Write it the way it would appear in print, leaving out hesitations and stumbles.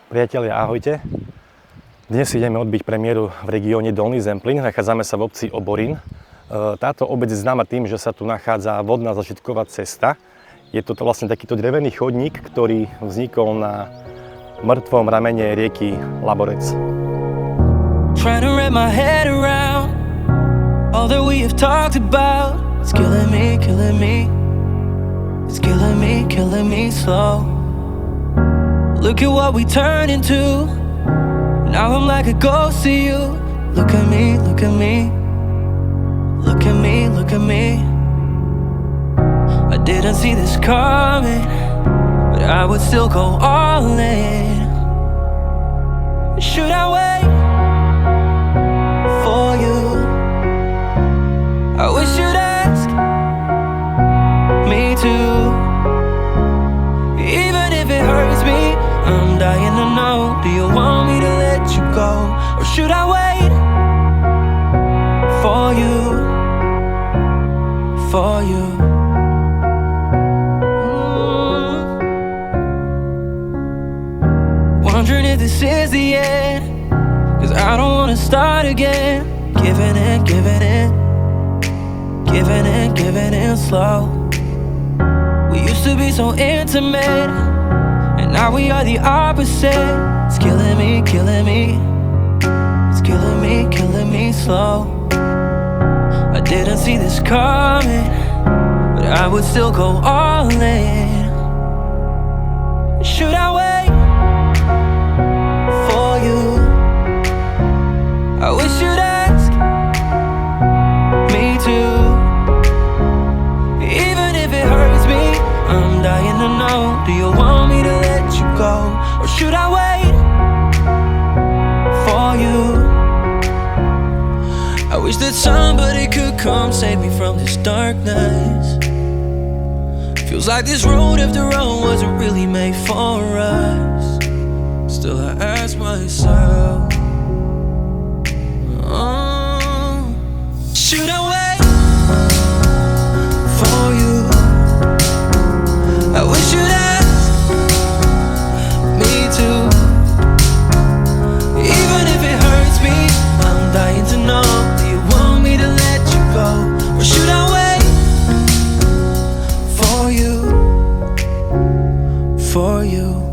Priatelia, ahojte. Dnes ideme odbiť premiéru v regióne Dolný Zemplín. Nachádzame sa v obci Oborín. Táto obec je známa tým, že sa tu nachádza vodná zažitková cesta. Je to vlastne takýto drevený chodník, ktorý vznikol na mŕtvom ramene rieky Laborec. Trying to wrap my head around all that we have talked about. It's killing me, killing me. It's killing me, killing me slow. Look at what we turned into. Now I'm like a ghost to you. Look at me, look at me. Look at me, look at me. I didn't see this coming, but I would still go all in. Should I wait for you? I wish you'd ask me to. Even if it hurts me, I'm dying to know. Do you want me to let you go? Or should I wait for you? For you. Wondering if this is the end, 'cause I don't wanna start again. Giving in, giving in. Giving in, giving in slow. We used to be so intimate, and now we are the opposite. It's killing me, killing me. It's killing me slow. I didn't see this coming, but I would still go all in. Should I wait for you? I wish you'd ask me to. Even if it hurts me, I'm dying to know. Do you want me to let you go? Or should I wait for you? I wish that somebody could come save me from this darkness. Feels like this road after all wasn't really made for us. Still I ask myself, should I wait for you? I wish you'd ask me to. Even if it hurts me, I'm dying to know. Do you want me to let you go? Or should I wait for you? For you.